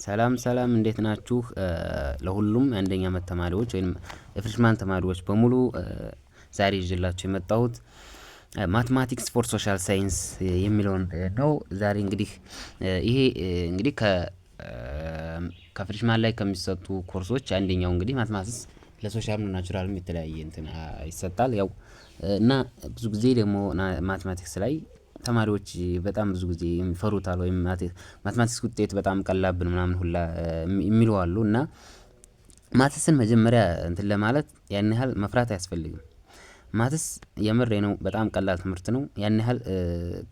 ሰላም እንዴት ናችሁ? ለሁሉም የአንደኛ ዓመት ተማሪዎች ወይም የፍሬሽማን ተማሪዎች በሙሉ ዛሬ ይዤላችሁ የመጣሁት ማትማቲክስ ፎር ሶሻል ሳይንስ የሚለውን ነው። ዛሬ እንግዲህ ይሄ እንግዲህ ከፍሬሽማን ላይ ከሚሰጡ ኮርሶች አንደኛው እንግዲህ ማትማቲክስ ለሶሻል ናቹራልም የተለያየ እንትን ይሰጣል። ያው እና ብዙ ጊዜ ደግሞ ማትማቲክስ ላይ ተማሪዎች በጣም ብዙ ጊዜ ይፈሩታል ወይም ማትማቲክስ ውጤት በጣም ቀላብን ምናምን ሁላ የሚሉ አሉ። እና ማትስን መጀመሪያ እንትን ለማለት ያን ያህል መፍራት አያስፈልግም። ማትስ የምሬ ነው በጣም ቀላል ትምህርት ነው። ያን ያህል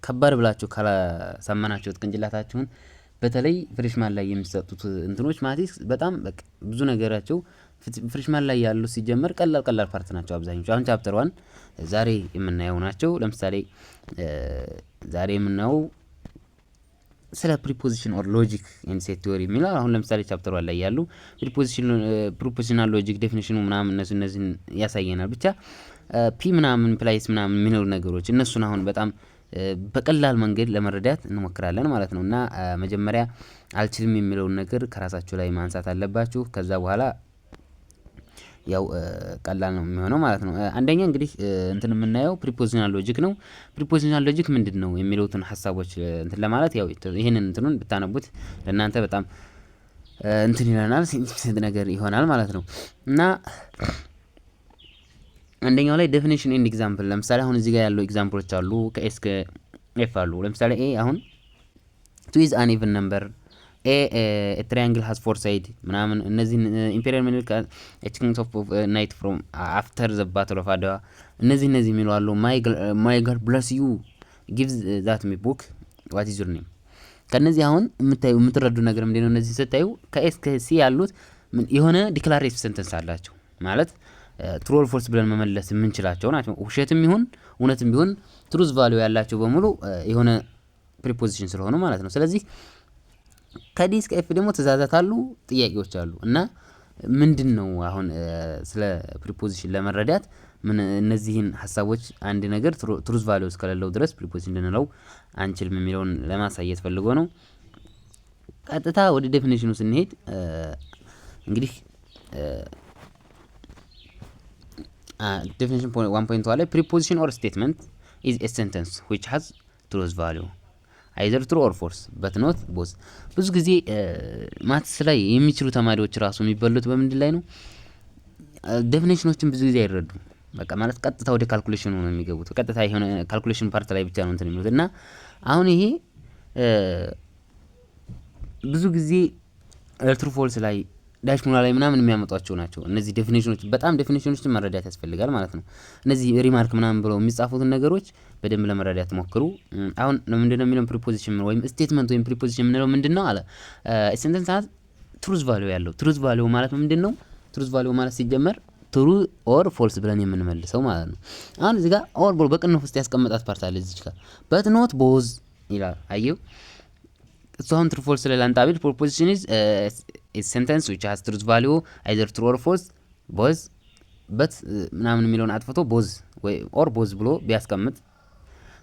ከባድ ብላችሁ ካላሳመናችሁት ቅንጭላታችሁን በተለይ ፍሬሽማን ላይ የሚሰጡት እንትኖች ማትስ በጣም ብዙ ነገራቸው ፍሬሽማን ላይ ያሉ ሲጀመር ቀላል ፓርት ናቸው አብዛኞቹ። አሁን ቻፕተር 1 ዛሬ የምናየው ናቸው። ለምሳሌ ዛሬ የምናየው ስለ ፕሪፖዚሽን ኦር ሎጂክ ኤንድ ሴት ቲዮሪ የሚለው አሁን ለምሳሌ ቻፕተር 1 ላይ ያሉ ፕሪፖዚሽናል ሎጂክ ዴፊኒሽኑ ምናምን እነዚህን ያሳየናል። ብቻ ፒ ምናምን ፕላይስ ምናምን የሚኖሩ ነገሮች እነሱን አሁን በጣም በቀላል መንገድ ለመረዳት እንሞክራለን ማለት ነው። እና መጀመሪያ አልችልም የሚለውን ነገር ከራሳችሁ ላይ ማንሳት አለባችሁ። ከዛ በኋላ ያው ቀላል ነው የሚሆነው ማለት ነው። አንደኛ እንግዲህ እንትን የምናየው ፕሪፖዚሽናል ሎጂክ ነው። ፕሪፖዚሽናል ሎጂክ ምንድነው የሚሉትን ሀሳቦች እንትን ለማለት ያው ይሄንን እንትኑን ብታነቡት ለእናንተ በጣም እንትን ይለናል ሲንት ነገር ይሆናል ማለት ነው። እና አንደኛው ላይ ዴፊኒሽን ኤንድ ኤግዛምፕል ለምሳሌ አሁን እዚህ ጋር ያለው ኤግዛምፕሎች አሉ ከኤስ ከኤፍ አሉ። ለምሳሌ ኤ አሁን 2 is an even number a triangle has four sides ምናምን እነዚህን ኢምፔሪያል ሚሊክ ኤችኪንግስ ኦፍ ናይት ፍሮም አፍተር ዘ ባትል ኦፍ አድዋ እነዚህ የሚሉ አሉ። ማይ ጋድ ብለስ ዩ ጊቭስ ዛት ሚ ቡክ ዋት ኢዝ ዩር ኔም። ከነዚህ አሁን የምትረዱ ነገር ምንድነው? እነዚህ ስታዩ ከኤስ ከሲ ያሉት የሆነ ዲክላሬቲቭ ሰንተንስ አላቸው ማለት ትሩ ኦር ፎልስ ብለን መመለስ የምንችላቸው ናቸው። ውሸትም ይሁን እውነትም ቢሆን ትሩዝ ቫልዩ ያላቸው በሙሉ የሆነ ፕሪፖዚሽን ስለሆኑ ማለት ነው። ስለዚህ ከዲ እስከ ኤፍ ደግሞ ትእዛዛት አሉ፣ ጥያቄዎች አሉ። እና ምንድነው አሁን ስለ ፕሪፖዚሽን ለመረዳት እነዚህን ሀሳቦች አንድ ነገር ትሩዝ ቫልዩ እስከሌለው ድረስ ፕሪፖዚሽን ልንለው አንችልም የሚለውን ለማሳየት ፈልጎ ነው። ቀጥታ ወደ ዴፊኒሽኑ ስንሄድ እንግዲህ ዴፊኒሽን 1.1 ላይ ፕሪፖዚሽን ኦር ስቴትመንት ኢዝ ኤ ሴንተንስ which has truth value either true or false but not both። ብዙ ጊዜ ማትስ ላይ የሚችሉ ተማሪዎች ራሱ የሚበሉት በምንድን ላይ ነው? ዴፊኒሽኖችን ብዙ ጊዜ አይረዱም። በቃ ማለት ቀጥታ ወደ ካልኩሌሽኑ ነው የሚገቡት። ቀጥታ የሆነ ካልኩሌሽን ፓርት ላይ ብቻ ነው እንትን የሚሉት። እና አሁን ይሄ ብዙ ጊዜ ትሩ ፎልስ ላይ ዳሽ ሙላ ላይ ምናምን የሚያመጧቸው ናቸው። እነዚህ ዴፊኒሽኖች በጣም ዴፊኒሽኖችን መረዳት ያስፈልጋል ማለት ነው። እነዚህ ሪማርክ ምናምን ብለው የሚጻፉትን ነገሮች በደንብ ለመረዳት ሞክሩ። አሁን ምንድነው የሚለው ፕሪፖዚሽን ወይም ስቴትመንት ወይም ፕሪፖዚሽን የምንለው ምንድነው አለ ሴንተንስ አት ትሩዝ ቫልዩ ያለው። ትሩዝ ቫልዩ ማለት ምንድነው? ትሩዝ ቫልዩ ማለት ሲጀመር ትሩ ኦር ፎልስ ብለን የምንመልሰው ማለት ነው። አሁን እዚህ ጋር ኦር ብሎ በቅንፍ ውስጥ ያስቀመጣት ፓርት አለ እዚህ ጋር በት ኖት ቦዝ ይላል። አየው እሱ አሁን ትሩ ፎልስ ለላንጣ ቢል ፕሪፖዚሽን ኢዝ ሴንተንስ which has truth value either true or false both but ምናምን የሚለውን አጥፍቶ ቦዝ ወይ ኦር ቦዝ ብሎ ቢያስቀምጥ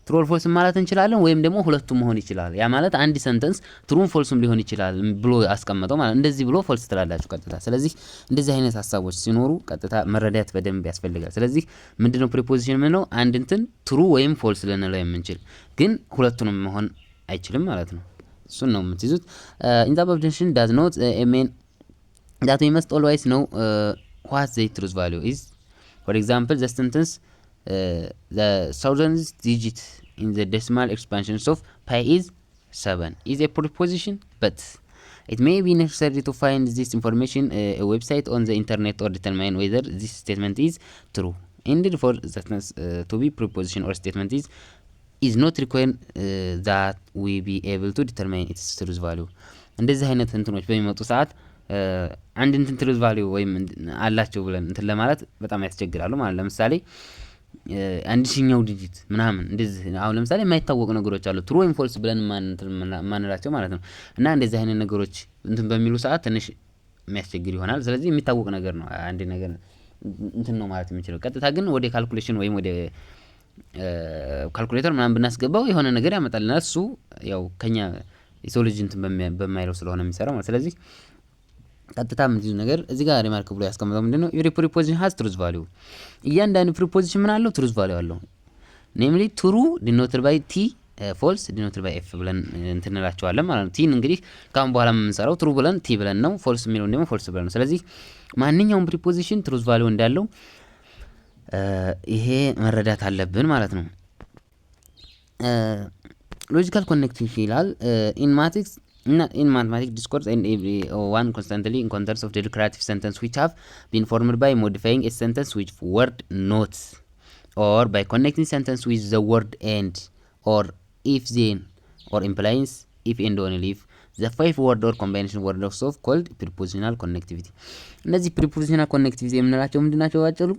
ትሩ ኦር ፎልስ ማለት እንችላለን። ወይም ደግሞ ሁለቱም መሆን ይችላል። ያ ማለት አንድ ሰንተንስ ትሩም ፎልስም ሊሆን ይችላል ብሎ አስቀምጠው ማለት እንደዚህ ብሎ ፎልስ ትላላችሁ ቀጥታ። ስለዚህ እንደዚህ አይነት ሀሳቦች ሲኖሩ ቀጥታ መረዳት በደንብ ያስፈልጋል። ስለዚህ ምንድነው ፕሪፖዚሽን ምንለው? አንድ እንትን ትሩ ወይም ፎልስ ልንለው የምንችል ግን ሁለቱንም መሆን አይችልም ማለት ነው። እሱን ነው የምትይዙት። in the above definition does not mean that we must always know what the truth value is. For example, the sentence the thousandth digit in the decimal expansions of pi is 7 is a preposition, but it may be necessary to find this information a website on the internet or determine whether this statement is true. Indeed, for the sentence to be preposition or statement is not required that we be able to determine its truth value። እንደዚህ አይነት እንትኖች በሚመጡ ሰዓት አንድ እንትን ትሩዝ ቫልዩ ወይም አላቸው ብለን እንትን ለማለት በጣም ያስቸግራሉ ማለት። ለምሳሌ አንድ ሺኛው ዲጂት ምናምን እንደዚህ አሁን ለምሳሌ የማይታወቁ ነገሮች አሉ ትሩ ወይም ፎልስ ብለን ማንላቸው ማለት ነው። እና እንደዚህ አይነት ነገሮች እንትን በሚሉ ሰዓት ትንሽ የሚያስቸግር ይሆናል። ስለዚህ የሚታወቅ ነገር ነው አንድ ነገር እንትን ነው ማለት የሚችለው። ቀጥታ ግን ወደ ካልኩሌሽን ወይም ወደ ካልኩሌተር ምናምን ብናስገባው የሆነ ነገር ያመጣልናል። እሱ ያው ከኛ የሰው ልጅ እንትን በማይለው ስለሆነ የሚሰራው ማለት። ስለዚህ ቀጥታ ምንድነው ነገር እዚህ ጋር ሪማርክ ብሎ ያስቀምጠው ምንድነው ኤቭሪ ፕሪፖዚሽን ሃዝ ትሩዝ ቫልዩ። እያንዳንዱ ፕሪፖዚሽን ምን አለው? ትሩዝ ቫልዩ አለው። ኔምሊ ትሩ ዲኖትድ ባይ ቲ፣ ፎልስ ዲኖትድ ባይ ኤፍ ብለን እንትንላቸዋለን ማለት ነው። ቲን እንግዲህ ካሁን በኋላ የምንሰራው ትሩ ብለን ቲ ብለን ነው፣ ፎልስ የሚለውን ደግሞ ፎልስ ብለን ነው። ስለዚህ ማንኛውም ፕሪፖዚሽን ትሩዝ ቫልዩ እንዳለው ይሄ መረዳት አለብን ማለት ነው። ሎጂካል ኮኔክቲቪቲ ይላል in mathematics discourse and everyone constantly encounters of the declarative sentence which have been formed by modifying a sentence with word not, or by connecting sentence with the word and, or if then, or implies if and only if the 5 word or combination word of called prepositional connectivity። እነዚህ prepositional connectivity የምንላቸው ምንድናቸው? ባጭሩ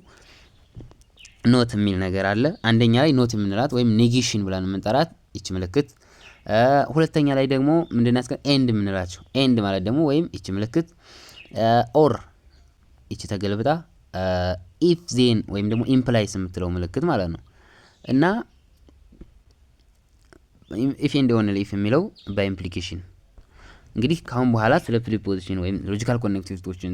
ኖት የሚል ነገር አለ። አንደኛ ላይ ኖት የምንላት ወይም ኔጌሽን ብለን የምንጠራት ይች ምልክት፣ ሁለተኛ ላይ ደግሞ ምንድን ያስቀ ኤንድ የምንላቸው ኤንድ ማለት ደግሞ ወይም ይች ምልክት፣ ኦር ይች ተገልብጣ፣ ኢፍ ዜን ወይም ደግሞ ኢምፕላይስ የምትለው ምልክት ማለት ነው። እና ኢፍ ኤንድ ኦንሊ ኢፍ የሚለው በኢምፕሊኬሽን። እንግዲህ ካሁን በኋላ ስለ ፕሪፖዚሽን ወይም ሎጂካል ኮኔክቲቪቲዎችን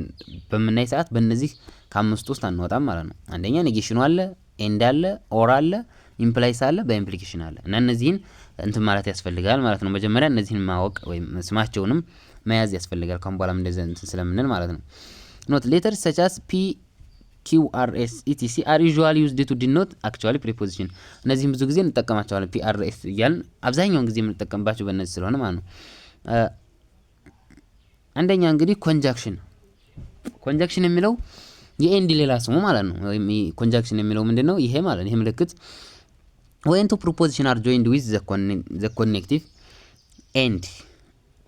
በምናይ ሰዓት በእነዚህ ከአምስት ውስጥ አንወጣም ማለት ነው። አንደኛ ኔጌሽኑ አለ፣ ኤንድ አለ፣ ኦር አለ፣ ኢምፕላይስ አለ፣ በኢምፕሊኬሽን አለ። እና እነዚህን እንትን ማለት ያስፈልጋል ማለት ነው። መጀመሪያ እነዚህን ማወቅ ወይም ስማቸውንም መያዝ ያስፈልጋል ካሁን በኋላ እንደዚህ እንትን ስለምንል ማለት ነው። ኖት ሌተርስ such as p q r s etc are usually used to denote actually preposition። እነዚህም ብዙ ጊዜ እንጠቀማቸዋለን p r s እያልን አብዛኛውን ጊዜ የምንጠቀምባቸው በእነዚህ ስለሆነ ማለት ነው። አንደኛ እንግዲህ ኮንጃክሽን የሚለው የኤንድ ሌላ ስሙ ማለት ነው። ወይም ኮንጃክሽን የሚለው ምንድነው? ይሄ ማለት ይሄ ምልክት when two preposition are joined with the connective and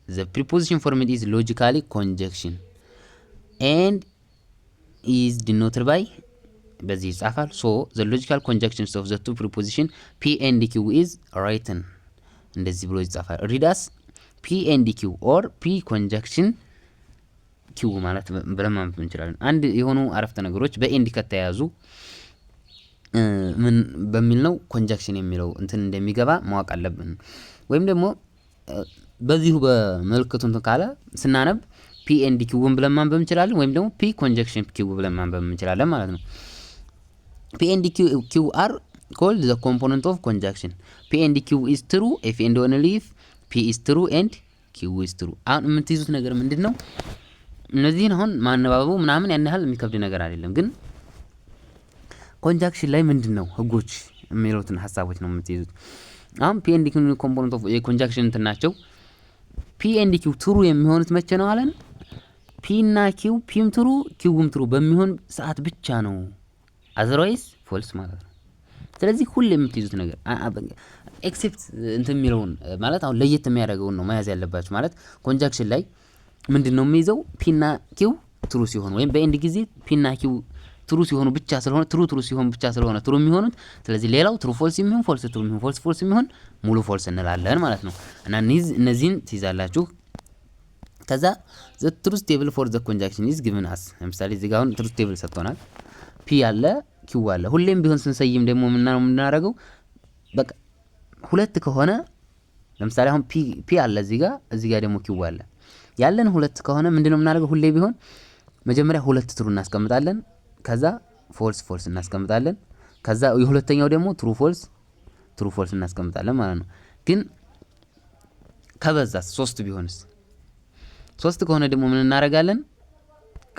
the preposition formed is logically conjunction and is denoted by በዚህ ይጻፋል። so the logical conjunctions of the two preposition p and q is written እንደዚህ ብሎ ይጻፋል። read as p and q or p conjunction q ማለት ብለን ማንበብ እንችላለን። አንድ የሆኑ አረፍተ ነገሮች በኤንድ ከተያዙ ምን በሚል ነው ኮንጃክሽን የሚለው እንትን እንደሚገባ ማወቅ አለብን። ወይም ደግሞ በዚሁ በመልክቱ እንትን ካለ ስናነብ ፒ ኤንድ ኪውን ብለን ማንበብ እንችላለን፣ ወይም ደግሞ ፒ ኮንጃክሽን ኪው ብለን ማንበብ እንችላለን ማለት ነው። ፒ ኤንድ ኪው አር ኮልድ ዘ ኮምፖነንት ኦፍ ኮንጃክሽን። ፒ ኤንድ ኪው ኢዝ ትሩ ኢፍ ኤንድ ኦንሊ ኢፍ ፒ ኢዝ ትሩ ኤንድ ኪው ኢዝ ትሩ። አሁን የምትይዙት ነገር ምንድነው? እነዚህን አሁን ማነባበቡ ምናምን ያን ያህል የሚከብድ ነገር አይደለም፣ ግን ኮንጃክሽን ላይ ምንድነው ህጎች የሚሉትን ሐሳቦች ነው የምትይዙት። አሁን ፒ ኤንድ ኪው ኮምፖነንት ኦፍ የኮንጃክሽን እንትን ናቸው። ፒ ኤንድ ኪው ትሩ የሚሆኑት መቼ ነው አለን? ፒ እና ኪው ፒም ትሩ ኪውም ትሩ በሚሆን ሰዓት ብቻ ነው። አዘርዋይስ ፎልስ ማለት ነው። ስለዚህ ሁሌ የምትይዙት ነገር ኤክሴፕት እንትን የሚለውን ማለት አሁን ለየት የሚያደርገውን ነው መያዝ ያለባችሁ። ማለት ኮንጃክሽን ላይ ምንድነው የሚይዘው? ፒ እና ኪው ትሩ ሲሆን ወይም በኤንድ ጊዜ ፒ እና ኪው ትሩ ሲሆኑ ብቻ ስለሆነ ትሩ ሲሆን ብቻ ስለሆነ ትሩ የሚሆኑት። ስለዚህ ሌላው ትሩ ፎልስ የሚሆን ፎልስ ትሩ የሚሆን ፎልስ የሚሆን ሙሉ ፎልስ እንላለን ማለት ነው። እና እነዚህን ትይዛላችሁ። ከዛ ዘ ትሩዝ ቴብል ፎር ዘ ኮንጃክሽን ኢዝ ጊቭን አስ። ለምሳሌ እዚህ ጋር አሁን ትሩዝ ቴብል ሰጥቶናል። ፒ አለ፣ ኪው አለ። ሁሌም ቢሆን ስንሰይም ደግሞ ምናደርገው በቃ ሁለት ከሆነ ለምሳሌ አሁን ፒ አለ እዚህ ጋር ደግሞ ኪው አለ። ያለን ሁለት ከሆነ ምንድነው የምናደርገው? ሁሌ ቢሆን መጀመሪያ ሁለት ትሩ እናስቀምጣለን፣ ከዛ ፎልስ እናስቀምጣለን፣ ከዛ የሁለተኛው ደግሞ ትሩ ፎልስ እናስቀምጣለን ማለት ነው። ግን ከበዛስ ሶስት ቢሆንስ? ሶስት ከሆነ ደግሞ ምን እናደርጋለን?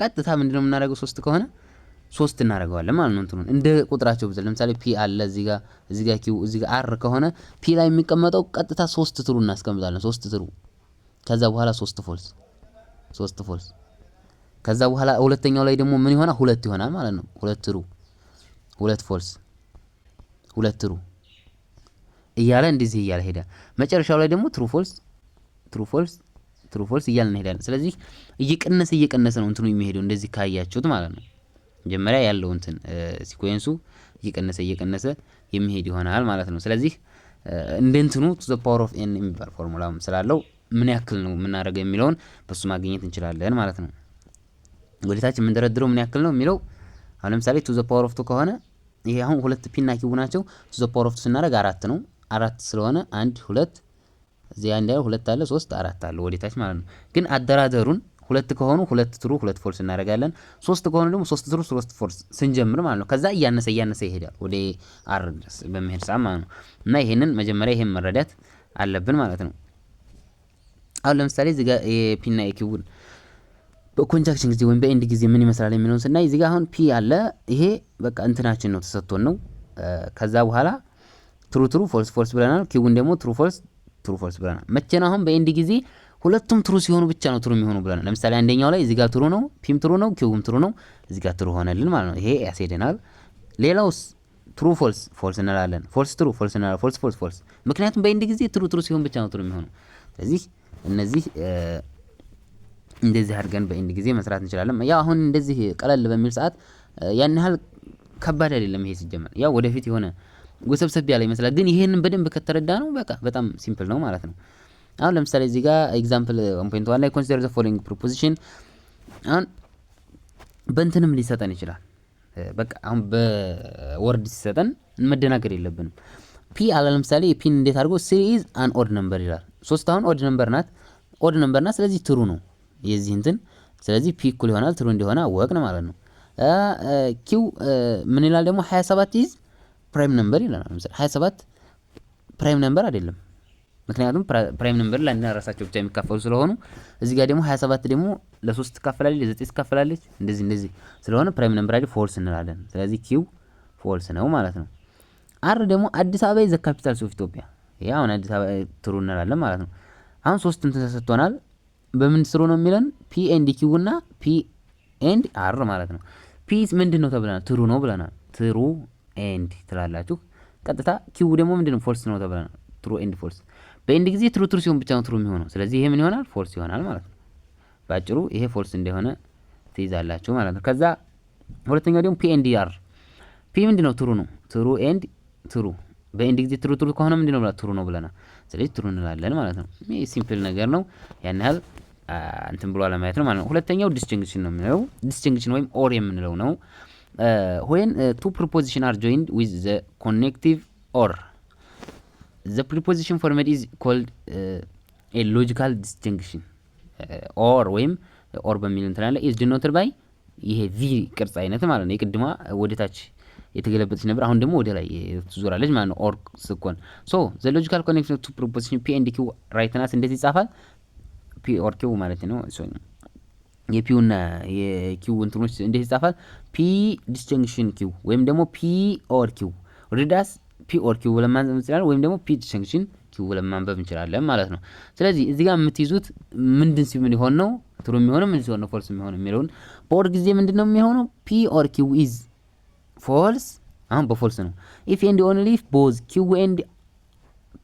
ቀጥታ ምንድነው የምናደርገው? ሶስት ከሆነ ሶስት እናደርገዋለን ማለት ነው። እንትኑን እንደ ቁጥራቸው ብዛት ለምሳሌ ፒ አለ እዚህ ጋር ኪው እዚህ ጋር አር ከሆነ ፒ ላይ የሚቀመጠው ቀጥታ ሶስት ትሩ እናስቀምጣለን። ሶስት ትሩ ከዛ በኋላ ሶስት ፎልስ ከዛ በኋላ ሁለተኛው ላይ ደግሞ ምን ይሆናል? ሁለት ይሆናል ማለት ነው። ሁለት ትሩ ሁለት ፎልስ ሁለት ትሩ እያለ እንደዚህ እያለ ሄዳ መጨረሻው ላይ ደግሞ ትሩ ፎልስ እያልን እንሄዳለን። ስለዚህ እየቀነሰ ነው እንትኑ የሚሄደው እንደዚህ ካያችሁት ማለት ነው። መጀመሪያ ያለው እንትን ሲኩዌንሱ እየቀነሰ የሚሄድ ይሆናል ማለት ነው። ስለዚህ እንደ እንትኑ to the power of n የሚባል ፎርሙላም ስላለው ምን ያክል ነው የምናደርገው የሚለውን በሱ ማግኘት እንችላለን ማለት ነው። ወደታችን የምንደረድረው ምን ያክል ነው የሚለው አሁን ለምሳሌ to the power of 2 ከሆነ ይሄ አሁን ሁለት ፒ እና ኪው ናቸው። to the power of 2 ስናደርግ 4 ነው። 4 ስለሆነ 1 2 እዚህ አንድ ያለው 2 አለ 3 4 አለ ወደታች ማለት ነው። ግን አደራደሩን 2 ከሆኑ 2 ትሩ 2 ፎልስ እናደርጋለን። 3 ከሆኑ ደግሞ 3 ትሩ 3 ፎልስ ስንጀምር ማለት ነው። ከዛ እያነሰ ይሄዳል ወደ አር ድረስ በመሄድ ሰዓት ማለት ነው። እና ይሄንን መጀመሪያ ይሄን መረዳት አለብን ማለት ነው። አሁን ለምሳሌ እዚህ ጋር የፒ እና የኪውን በኮንጃክሽን ጊዜ ወይም በኤንድ ጊዜ ምን ይመስላል የሚለውን ስናይ እዚህ ጋር አሁን ፒ አለ። ይሄ በቃ እንትናችን ነው ተሰጥቶን ነው። ከዛ በኋላ ትሩ ትሩ ፎልስ ፎልስ ብለናል። ኪውን ደግሞ ትሩ ፎልስ ብለናል። መቼ ነው አሁን በኤንድ ጊዜ ሁለቱም ትሩ ሲሆኑ ብቻ ነው ትሩ የሚሆኑ ብለናል። ለምሳሌ አንደኛው ላይ እዚህ ጋር ትሩ ነው፣ ፒም ትሩ ነው፣ ኪውም ትሩ ነው፣ እዚህ ጋር ትሩ ሆነልን ማለት ነው። ይሄ ያስሄደናል። ሌላውስ ትሩ ፎልስ እንላለን፣ ፎልስ ትሩ ፎልስ እንላለን፣ ፎልስ ፎልስ ፎልስ። ምክንያቱም በኤንድ ጊዜ ትሩ ሲሆን ብቻ ነው ትሩ የሚሆኑ። ስለዚህ እነዚህ እንደዚህ አድርገን በኤንድ ጊዜ መስራት እንችላለን። ያው አሁን እንደዚህ ቀለል በሚል ሰዓት ያን ያህል ከባድ አይደለም ይሄ ሲጀመር። ያው ወደፊት የሆነ ወሰብሰብ ያለ ይመስላል፣ ግን ይሄንን በደንብ ከተረዳ ነው በቃ በጣም ሲምፕል ነው ማለት ነው። አሁን ለምሳሌ እዚህ ጋር ኤግዛምፕል 1.1 ላይ ኮንሲደር ዘ ፎሎዊንግ ፕሮፖዚሽን አሁን በእንትንም ሊሰጠን ይችላል። በቃ አሁን በወርድ ሲሰጠን መደናገር የለብንም። ፒ አለ ለምሳሌ ፒን እንዴት አድርጎ 3 ኢዝ አን ኦድ ነምበር ይላል። 3 አሁን ኦድ ነምበር ናት። ስለዚህ ትሩ ነው የዚህ እንትን። ስለዚህ ፒ እኩል ይሆናል ትሩ እንደሆነ አወቅን ማለት ነው። ኪው ምን ይላል ደግሞ 27 ኢዝ ፕራይም ነምበር ይላል። ለምሳሌ 27 ፕራይም ነምበር አይደለም፣ ምክንያቱም ፕራይም ነምበር ለአንድ ራሳቸው ብቻ የሚካፈሉ ስለሆኑ እዚህ ጋር ደግሞ 27 ደግሞ ለ3 ትካፈላለች፣ ለ9 ትካፈላለች፣ እንደዚህ ስለሆነ ፕራይም ነምበር አይደል ፎልስ እንላለን። ስለዚህ ኪው ፎልስ ነው ማለት ነው። አር ደግሞ አዲስ አበባ ዘ ካፒታል ኦፍ ኢትዮጵያ። ይሄ አሁን አዲስ አበባ ትሩ እንላለን ማለት ነው። አሁን 3 እንትን ተሰጥቶናል። በምን ትሩ ነው የሚለን? ፒ ኤንድ ኪው እና ፒ ኤንድ አር ማለት ነው። ፒ ምንድን ነው ተብለናል? ትሩ ነው ብለናል። ትሩ ኤንድ ትላላችሁ። ቀጥታ ኪው ደግሞ ምንድነው? ፎልስ ነው ተብለናል። ትሩ ኤንድ ፎልስ። በኤንድ ጊዜ ትሩ ሲሆን ብቻ ነው ትሩ የሚሆነው። ስለዚህ ይሄ ምን ይሆናል? ፎልስ ይሆናል ማለት ነው። ባጭሩ ይሄ ፎልስ እንደሆነ ትይዛላችሁ ማለት ነው። ከዛ ሁለተኛው ደግሞ ፒ ኤንድ አር። ፒ ምንድነው? ትሩ ነው። ትሩ ኤንድ ትሩ። በኤንድ ጊዜ ትሩ ከሆነ ምንድነው? ትሩ ነው ብለናል። ስለዚህ ትሩ እንላለን ማለት ነው። ይሄ ሲምፕል ነገር ነው። ያን ያህል እንትን ብሎ ለማየት ነው ማለት ነው። ሁለተኛው ዲስቲንክሽን ነው የሚለው። ዲስቲንክሽን ወይም ኦር የምንለው ነው። when two preposition are joined with the connective or the preposition format is called a logical distinction or ወይም or በሚል እንትን አለ is denoted by ይሄ ቪ ቅርጽ አይነት ማለት ነው። የቅድማ ወደታች የተገለበጠች ነበር፣ አሁን ደግሞ ወደ ላይ ትዞራለች ማለት ነው። or ስኮን so the logical connection of two preposition p and q right ናት። እንዴት ይጻፋል? p or q ማለት ነው። የፒው እና የኪው እንትኖች እንዴት ይጻፋል? ፒ ዲስቲንክሽን ኪው ወይም ደግሞ ፒ ኦር ኪው ሪዳስ ፒ ኦር ኪው ብለን ማንበብ እንችላለን፣ ወይም ደግሞ ፒ ዲስቲንክሽን ኪው ብለን ማንበብ እንችላለን ማለት ነው። ስለዚህ እዚህ ጋር የምትይዙት ምንድን ሲሆን ይሆን ነው ትሩ የሚሆነው ምን ሲሆን ነው ፎልስ የሚሆነው የሚለውን። በኦር ጊዜ ምንድነው የሚሆነው? ፒ ኦር ኪው ኢዝ ፎልስ። አሁን በፎልስ ነው። ኢፍ ኤንድ ኦንሊ ኢፍ ቦዝ ኪው ኤንድ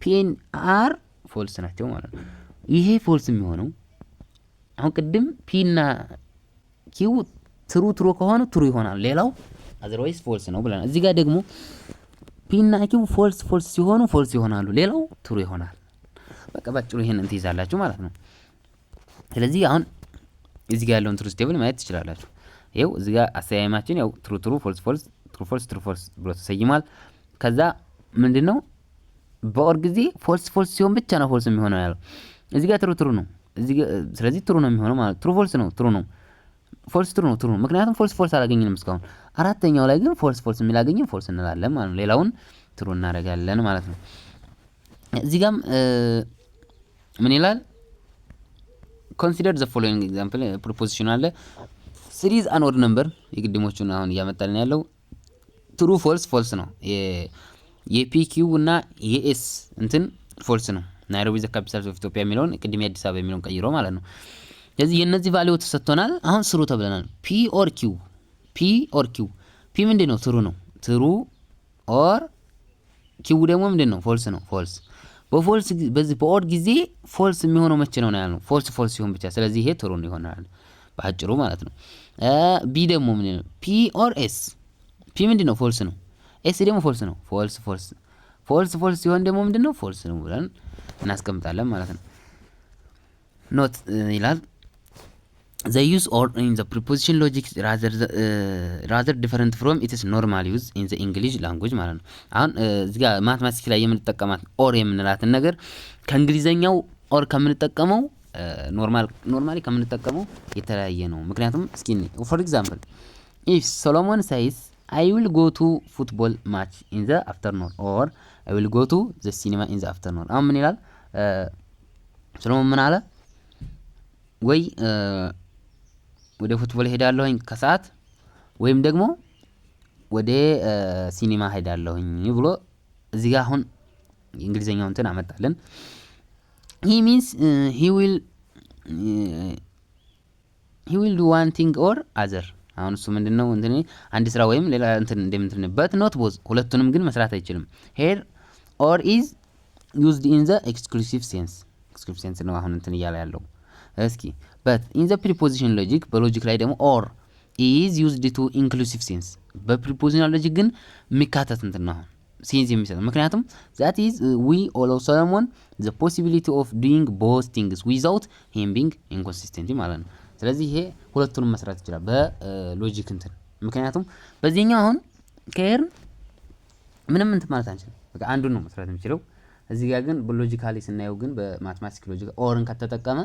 ፒ ኤንድ አር ፎልስ ናቸው ማለት ነው። ይሄ ፎልስ የሚሆነው አሁን ቅድም ፒ እና ኪው ትሩ ከሆነ ትሩ ይሆናል፣ ሌላው አዘርዋይስ ፎልስ ነው ብለናል። እዚህ ጋር ደግሞ ፒ እና ኪው ፎልስ ሲሆኑ ፎልስ ይሆናሉ፣ ሌላው ትሩ ይሆናል። በቃ ባጭሩ ይሄንን ትይዛላችሁ ማለት ነው። ስለዚህ አሁን እዚህ ጋር ያለውን ትሩ ስቴብል ማየት ትችላላችሁ። ይኸው እዚህ ጋር አሰያየማችን ያው ትሩ ፎልስ ብሎ ተሰይሟል። ከዛ ምንድነው በኦር ጊዜ ፎልስ ሲሆን ብቻ ነው ፎልስ የሚሆነው ያለው። እዚህ ጋር ትሩ ነው። ስለዚህ ትሩ ነው የሚሆነው ማለት ትሩ ፎልስ ነው፣ ትሩ ነው ፎልስ ትሩ ነው። ምክንያቱም ፎልስ አላገኘንም እስካሁን። አራተኛው ላይ ግን ፎልስ የሚላገኘን ፎልስ እንላለን ማለት ነው። ሌላውን ትሩ እናደርጋለን ማለት ነው። እዚህ ጋርም ምን ይላል? ኮንሲደር ዘ ፎሎዊንግ ኤግዛምፕል ፕሮፖዚሽን አለ። 3 ኢዝ አን ኦድ ነምበር። የቅድሞቹን አሁን እያመጣልን ያለው ትሩ ፎልስ ነው። የፒ ኪው እና የኤስ እንትን ፎልስ ነው። ናይሮቢ ዘ ካፒታል ኦፍ ኢትዮጵያ የሚለውን ቅድም አዲስ አበባ የሚለውን ቀይሮ ማለት ነው። ስለዚህ የነዚህ ቫልዩ ተሰጥቶናል። አሁን ስሩ ተብለናል። ፒ ኦር ኪው ፒ ምንድነው? ትሩ ነው። ትሩ ኦር ኪው ደግሞ ምንድነው? ፎልስ ነው። ፎልስ በፎልስ በዚህ በኦር ጊዜ ፎልስ የሚሆነው መቼ ነው ያልነው? ፎልስ ሲሆን ብቻ። ስለዚህ ይሄ ትሩ ነው ይሆናል በአጭሩ ማለት ነው። ቢ ደግሞ ምንድነው? ፒ ኦር ኤስ ፒ ምንድነው? ፎልስ ነው። ኤስ ደግሞ ፎልስ ነው። ፎልስ ሲሆን ደግሞ ምንድነው? ፎልስ ነው ብለን እናስቀምጣለን ማለት ነው። ኖት ይላል the use or in the preposition logic rather different from its normal use in the English language ማለት ነው። አሁን እዚህ ጋር ማትማቲክስ ላይ የምንጠቀማት ኦር የምንላትን ነገር ከእንግሊዘኛው ኦር ከምንጠቀመው ኖርማሊ ከምንጠቀመው የተለያየ ነው። ምክንያቱም እስኪ for example if Solomon says I will go to football match in the afternoon or I will go to the cinema in the afternoon አሁን ምን ይላል ሰሎሞን ምን አለ ወይ ወደ ፉትቦል ሄዳለሁኝ ከሰዓት ወይም ደግሞ ወደ ሲኒማ ሄዳለሁኝ ብሎ እዚህ ጋር አሁን እንግሊዘኛውን እንትን አመጣለን he means he will do one thing or other አሁን እሱ ምንድነው እንትን አንድ ስራ ወይም ሌላ እንትን እንደምንትን but not both ሁለቱንም ግን መስራት አይችልም here or is used in the exclusive sense ነው አሁን እንትን እያለ ያለው እስኪ but in the preposition logic በሎጂክ ላይ ደግሞ or is used to inclusive sense በprepositional logic ግን የሚካተት እንትን ነው ሴንስ የሚሰጥ ምክንያቱም that is we allow Solomon the possibility of doing both things without him being inconsistent ማለት ነው ስለዚህ ይሄ ሁለቱንም መስራት ይችላል በሎጂክ እንትን ምክንያቱም በዚህኛው አሁን ከሄር ምንም እንትን ማለት አንችልም በቃ አንዱን ነው መስራት የምንችለው እዚህ ጋር ግን በሎጂካሊ ስናየው ግን በማትማቲክስ ሎጂክ ኦርን ከተጠቀመ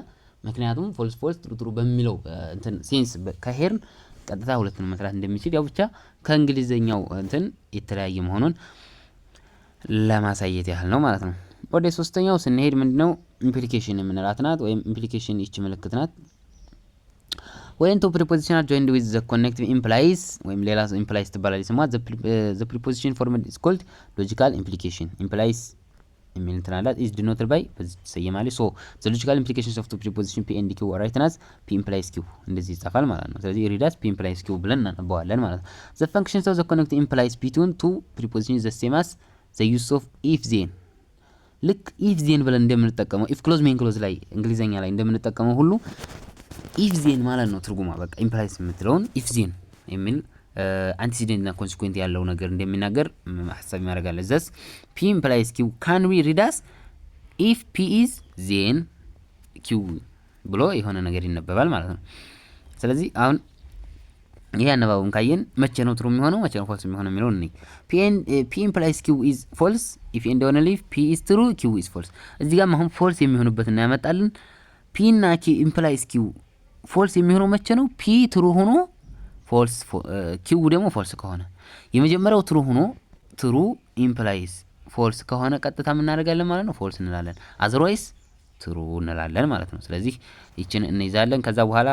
ምክንያቱም ፎልስ ጥሩ በሚለው እንትን ሴንስ ከሄር ቀጥታ ሁለቱንም መስራት እንደሚችል ያው ብቻ ከእንግሊዘኛው እንትን የተለያየ መሆኑን ለማሳየት ያህል ነው ማለት ነው ወደ ሶስተኛው ስንሄድ ምንድነው ኢምፕሊኬሽን የምንላት ናት ወይም ኢምፕሊኬሽን ይቺ ምልክት ናት when two prepositions are joined with the connective implies ወይም ሌላ implies ትባላለች ስሟ the preposition formed is called logical implication implies የሚል እንትን አላት is denoted by በዚህ ተሰየማለች so the logical implications of two preposition p and q are written as p implies q እንደዚህ ይጻፋል ማለት ነው ስለዚህ read as p implies q ብለን እናነባዋለን ማለት ነው the functions of the connective implies between two prepositions is the same as the use of if then ልክ if then ብለን እንደምንጠቀመው if clause main clause ላይ እንግሊዘኛ ላይ እንደምንጠቀመው ሁሉ if then ማለት ነው ትርጉማ በቃ implies የምትለውን if then የሚል አንቲሲደንት እና ኮንሲኩዌንት ያለው ነገር እንደሚናገር ሐሳብ ያደርጋል ዘስ p implies q can we read as if p is then q ብሎ የሆነ ነገር ይነበባል ማለት ነው ስለዚህ አሁን ይሄ አነባቡን ካየን መቼ ነው ትሩ የሚሆነው መቼ ነው ፎልስ የሚሆነው የሚለው ነው p implies q is false if and only if p is true q is false እዚህ ጋር አሁን ፎልስ የሚሆንበትና ያመጣልን p እና q implies q ፎልስ የሚሆነው መቼ ነው p ትሩ ሆኖ ፎልስ q ደግሞ ፎልስ ከሆነ የመጀመሪያው ትሩ ሆኖ ትሩ implies ፎልስ ከሆነ ቀጥታ ምን እናደርጋለን ማለት ነው ፎልስ እንላለን otherwise ትሩ እንላለን ማለት ነው ስለዚህ ይችን እንይዛለን ከዛ በኋላ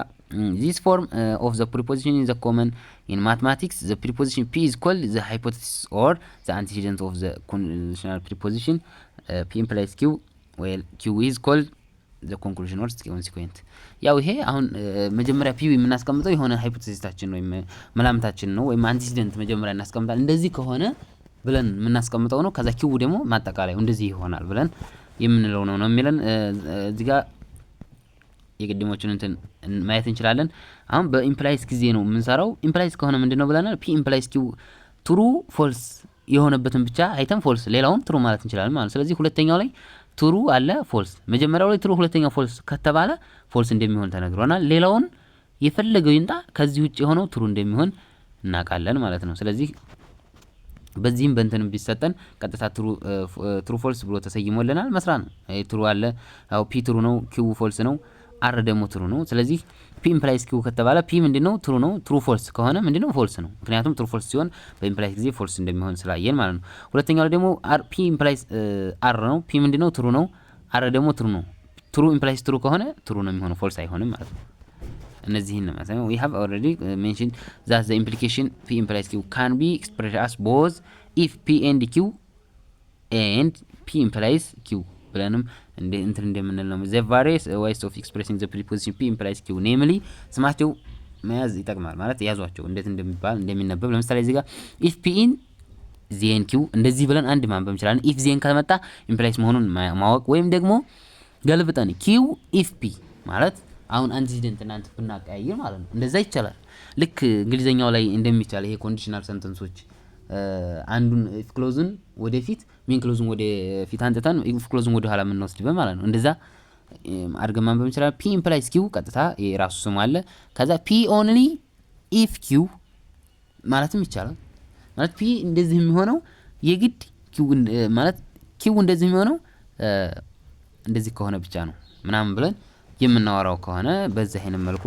this form of the preposition is the common in mathematics the preposition p is called the hypothesis or the antecedent of the conditional preposition p implies q while q is called the conclusion or consequent ያው ይሄ አሁን መጀመሪያ ፒ የምናስቀምጠው የሆነ ሃይፖቴሲስታችን ነው መላምታችን ነው ወይም አንቲሲደንት መጀመሪያ እናስቀምጣለን እንደዚህ ከሆነ ብለን የምናስቀምጠው ነው ከዛ ኪው ደግሞ ማጠቃለያው እንደዚህ ይሆናል ብለን የምንለው ነው የሚለን እዚህ ጋር የቅድሞቹን እንትን ማየት እንችላለን አሁን በኢምፕላይስ ጊዜ ነው የምንሰራው ኢምፕላይስ ከሆነ ምንድነው ብለናል ፒ ኢምፕላይስ ኪው ትሩ ፎልስ የሆነበትን ብቻ አይተን ፎልስ ሌላውን ትሩ ማለት እንችላለን ማለት ስለዚህ ሁለተኛው ላይ ትሩ አለ ፎልስ መጀመሪያው ላይ ትሩ ሁለተኛው ፎልስ ከተባለ ፎልስ እንደሚሆን ተነግሮናል ሌላውን የፈለገው ይንጣ ከዚህ ውጪ የሆነው ትሩ እንደሚሆን እናቃለን ማለት ነው ስለዚህ በዚህም በእንትን ቢሰጠን ቀጥታ ትሩ ፎልስ ብሎ ተሰይሞልናል መስራት ነው ትሩ አለ ያው ፒ ትሩ ነው ኪው ፎልስ ነው አር ደግሞ ትሩ ነው ስለዚህ ፒ ኢምፕላይስ ኪው ከተባለ ፒ ምንድነው ትሩ ነው ትሩ ፎልስ ከሆነ ምንድነው ፎልስ ነው ምክንያቱም ትሩ ፎልስ ሲሆን በኢምፕላይስ ጊዜ ፎልስ እንደሚሆን ስላየን ማለት ነው ሁለተኛው ደግሞ አር ፒ ኢምፕላይስ አር ነው ፒ ምንድነው ትሩ ነው አር ደግሞ ትሩ ነው ትሩ ኢምፕላይስ ትሩ ከሆነ ትሩ ነው የሚሆነው ፎልስ አይሆንም ማለት ነው እነዚህን ነው ማለት ነው we have already mentioned that the implication p implies q can be expressed as both if p and q and p implies q ብለንም እንትን እንደምንል ነው the various ways of expressing the preposition p implies q namely ስማቸው መያዝ ይጠቅማል ማለት ያዟቸው እንዴት እንደሚባል እንደሚነበብ ለምሳሌ እዚህ ጋር if p in then q እንደዚህ ብለን አንድ ማንበብ እንችላለን if then ከመጣ implies መሆኑን ማወቅ ወይም ደግሞ ገልብጠን q if p ማለት አሁን አንቲሲደንት እናንተ ብናቀያየር ማለት ነው እንደዛ ይቻላል ልክ እንግሊዘኛው ላይ እንደሚቻል ይሄ ኮንዲሽናል ሰንተንሶች አንዱን ኢፍ ክሎዝን ወደፊት ሜን ክሎዝን ወደ ፊት አንተታን ኢፍ ክሎዝን ወደ ኋላ ምን ወስድበ ማለት ነው እንደዛ አድርገን ማንበብ እንችላለን። ፒ ኢምፕላይስ ኪው ቀጥታ የራሱ ስሙ አለ። ከዛ ፒ ኦንሊ ኢፍ ኪው ማለትም ይቻላል። ማለት ፒ እንደዚህ የሚሆነው የግድ ኪው ማለት ኪው እንደዚህ የሚሆነው እንደዚህ ከሆነ ብቻ ነው ምናምን ብለን የምናወራው ከሆነ በዚህ አይነት መልኩ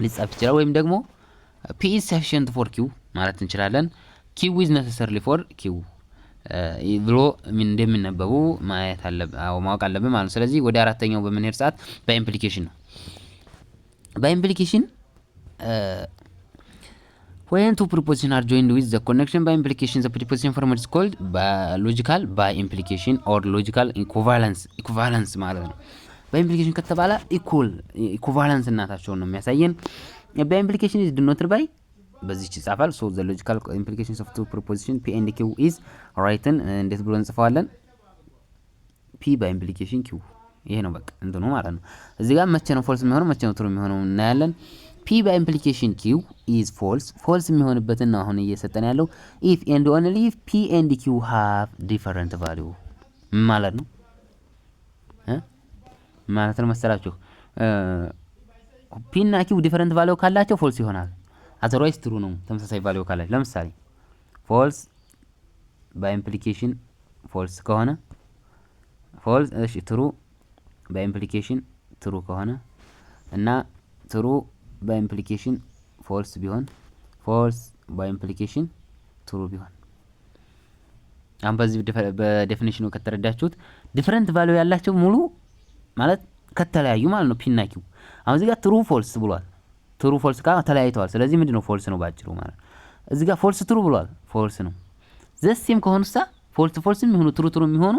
ሊጻፍ ይችላል። ወይም ደግሞ ፒ ኢዝ ሰፊሽንት ፎር ኪው ማለት እንችላለን። ኪው ኢዝ ነሰሰርሊ ፎር ኪው ብሎ እንደሚነበቡ ማወቅ አለብን ማለት ነው። ስለዚህ ወደ አራተኛው በምንሄድ ሰዓት በኢምፕሊኬሽን ነው። በኢምፕሊኬሽን when two prepositions are joined with the connection by implication the preposition form is called logical by implication or logical equivalence ማለት ነው። በኢምፕሊኬሽን ከተባለ ኢኩቫለንስ እናታቸውን ነው የሚያሳየን። በኢምፕሊኬሽን is denoted by በዚህች ይጻፋል። so the logical implications of two prepositions p and q is written እንዴት ብሎ እንጽፈዋለን? p by implication q ይሄ ነው በቃ እንትኑ ማለት ነው። እዚህ ጋር መቼ ነው ፎልስ የሚሆነው መቼ ነው ትሩ የሚሆነው እናያለን። p by implication q is false የሚሆንበትን ነው አሁን እየሰጠን ያለው። if and only if p and q have different value ማለት ነው ማለት ነው መሰላችሁ። p እና q ዲፈረንት ቫልዩ ካላቸው ፎልስ ይሆናል። አዘርዋይስ ትሩ ነው ተመሳሳይ ቫልዩ ካላቸው። ለምሳሌ ፎልስ ባይ ኢምፕሊኬሽን ፎልስ ከሆነ ፎልስ እሺ ትሩ ባይ ኢምፕሊኬሽን ትሩ ከሆነ እና ትሩ ባይ ኢምፕሊኬሽን ፎልስ ቢሆን ፎልስ ባይ ኢምፕሊኬሽን ትሩ ቢሆን አሁን በዚህ በዴፊኒሽኑ ከተረዳችሁት ዲፈረንት ቫልዩ ያላቸው ሙሉ ማለት ከተለያዩ ማለት ነው ፒ እና ኪው። አሁን እዚህ ጋር ትሩ ፎልስ ብሏል። ትሩ ፎልስ ጋር ተለያይተዋል። ስለዚህ ምንድነው ፎልስ ነው ባጭሩ ማለት። እዚህ ጋር ፎልስ ትሩ ብሏል። ፎልስ ነው። ዘሴም ከሆኑሳ ፎልስ ፎልስ የሚሆኑ ትሩ ትሩ የሚሆኑ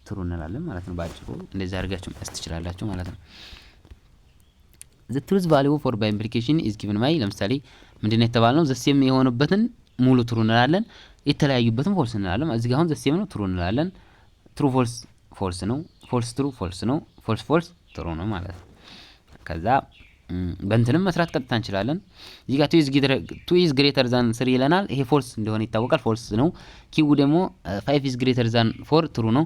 ትሩ እንላለን ማለት ነው ባጭሩ። እንደዚህ አድርጋችሁ መስጠት ትችላላችሁ ማለት ነው። the truth value for by implication is given by ለምሳሌ ምንድነው የተባልነው ዘሴም የሆነበትን ሙሉ ትሩ እንላለን፣ የተለያዩበትን ፎልስ እንላለን። እዚህ ጋር አሁን ዘሴም ነው ትሩ እንላለን። ትሩ ፎልስ ፎልስ ነው፣ ፎልስ ትሩ ፎልስ ነው፣ ፎልስ ፎልስ ትሩ ነው ማለት ነው። ከዛ በእንትንም መስራት ቀጥታ እንችላለን። እዚህ ጋር ቱ ኢዝ ግሬተር ዛን 3 ይለናል። ይሄ ፎልስ እንደሆነ ይታወቃል። ፎልስ ነው። ኪው ደግሞ 5 ኢዝ ግሬተር ዛን 4 ትሩ ነው።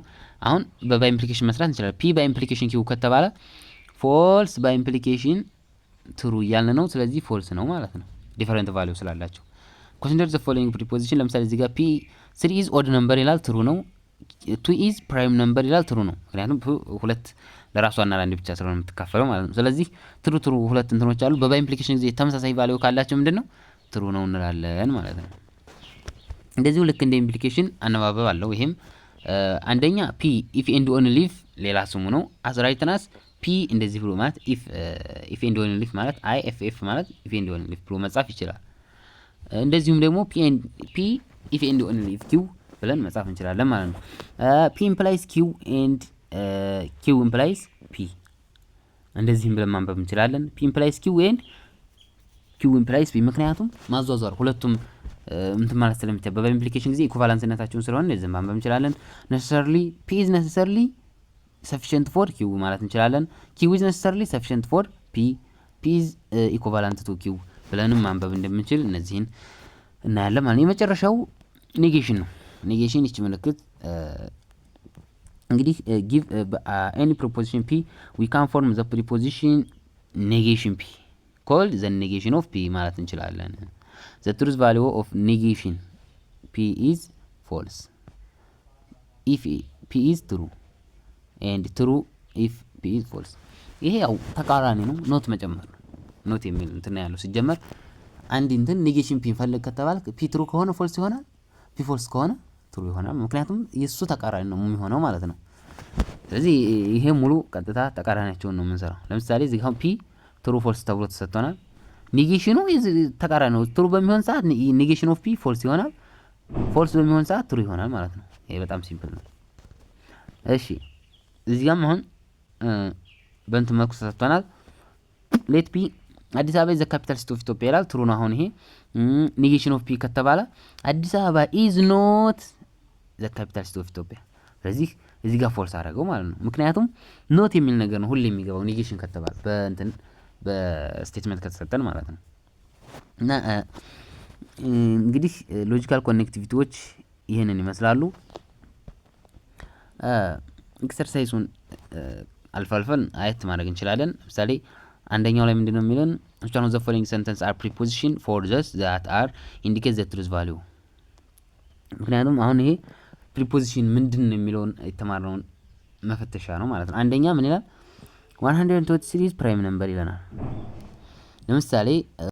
አሁን በባይ ኢምፕሊኬሽን መስራት እንችላለን። ፒ ባይ ኢምፕሊኬሽን ኪው ከተባለ ፎልስ ባይ ኢምፕሊኬሽን ትሩ እያልን ነው። ስለዚህ ፎልስ ነው ማለት ነው ዲፈረንት ቫልዩ ስላላቸው። ኮንሲደር ዘ ፎሎዊንግ ፕሪፖዚሽን ለምሳሌ እዚህ ጋር ፒ 3 ኢዝ ኦድ ነምበር ይላል ትሩ ነው። 2 ኢዝ ፕራይም ነምበር ይላል ትሩ ነው። ምክንያቱም ሁለት ለራሷና ለአንድ ብቻ ስለሆነ የምትካፈለው ማለት ነው። ስለዚህ ትሩ ሁለት እንትኖች አሉ። በባይ ኢምፕሊኬሽን ጊዜ ተመሳሳይ ቫልዩ ካላቸው ምንድነው ትሩ ነው እንላለን ማለት ነው። እንደዚሁ ልክ እንደ ኢምፕሊኬሽን አነባበብ አለው። ይሄም አንደኛ ፒ ኢፍ ኤንድ ኦንሊ ኢፍ ሌላ ስሙ ነው። አስ ራይትናስ ፒ እንደዚህ ብሎ ማለት ኢፍ ኤንድ ኦንሊ ኢፍ ማለት አይ ኤፍ ኤፍ ማለት ኢፍ ኤንድ ኦንሊ ኢፍ ብሎ መጻፍ ይችላል። እንደዚሁም ደግሞ ፒ ኢፍ ኤንድ ኦንሊ ኢፍ ኪው ብለን መጻፍ እንችላለን ማለት ነው። ፒ ኢምፕላይስ ኪው ኤንድ ኪው ኢምፕላይስ ፒ እንደዚህም ብለን ማንበብ እንችላለን። ፒ ኢምፕላይስ ኪው ኤንድ ኪው ኢምፕላይስ ፒ ምክንያቱም ማዟዟር ሁለቱም እንትን ማለት ስለሚቻል በባይ ኢምፕሊኬሽን ጊዜ ኢኩቫለንስነታቸውን ስለሆነ እንደዚህ ማንበብ እንችላለን። ነሰሰርሊ ፒ ኢዝ ነሰሰርሊ ሰፊሽንት ፎር ኪው ማለት እንችላለን። ኪው ኢዝ ነሰሰርሊ ሰፊሽንት ፎር ፒ ፒ ኢዝ ኢኩቫለንት ቱ ኪው ብለንም ማንበብ እንደምንችል እነዚህን እናያለን ማለት ነው። የመጨረሻው ኔጌሽን ነው። ኔጌሽን ይቺ ምልክት እንግዲህ ጊቭ any preposition p we can form the preposition negation p called the negation of p ማለት እንችላለን። the truth value of negation p is false if p is true and true if p is false። ይሄ ያው ተቃራኒ ነው። ኖት መጨመር ነው። ኖት የሚል እንትን ያለው ሲጀመር አንድ እንትን ኔጌሽን ፒ ፈልግ ከተባልክ ፒ ትሩ ከሆነ ፎልስ ይሆናል፣ ፒ ፎልስ ከሆነ ትሩ ይሆናል። ምክንያቱም የሱ ተቃራኒ ነው የሚሆነው ማለት ነው። ስለዚህ ይሄ ሙሉ ቀጥታ ተቃራኒያቸውን ነው የምንሰራው። ለምሳሌ እዚህ ጋር ፒ ትሩ ፎልስ ተብሎ ተሰጥቷል። ኔጌሽኑ ተቃራኒ ነው። ትሩ በሚሆን ሰዓት ኔጌሽን ኦፍ ፒ ፎልስ ይሆናል፣ ፎልስ በሚሆን ሰዓት ትሩ ይሆናል ማለት ነው። ይሄ በጣም ሲምፕል ነው። እሺ እዚህ ጋርም አሁን በእንትን መልኩ ተሰጥቷል። ሌት ፒ አዲስ አበባ ዘ ካፒታል ሲቲ ኦፍ ኢትዮጵያ ይላል። ትሩ ነው። አሁን ይሄ ኔጌሽን ኦፍ ፒ ከተባለ አዲስ አበባ ኢዝ ኖት ዘ ካፒታል ሲቲ ኦፍ ኢትዮጵያ። ስለዚህ እዚህ ጋር ፎልስ አደረገው ማለት ነው። ምክንያቱም ኖት የሚል ነገር ነው ሁሌ የሚገባው ኔጌሽን ከተባለ በእንትን በስቴትመንት ከተሰጠን ማለት ነው። እና እንግዲህ ሎጂካል ኮኔክቲቪቲዎች ይህንን ይመስላሉ። ኤክሰርሳይዙን አልፈን አየት ማድረግ እንችላለን። ለምሳሌ አንደኛው ላይ ምንድነው የሚለን which one of the following sentence are preposition for those that are indicate the truth value። ምክንያቱም አሁን ይሄ ፕሪፖዚሽን ምንድነው የሚለውን የተማርነውን መፈተሻ ነው ማለት ነው። አንደኛ ምን ይላል 123 ፕራይም ነምበር ይለናል። ለምሳሌ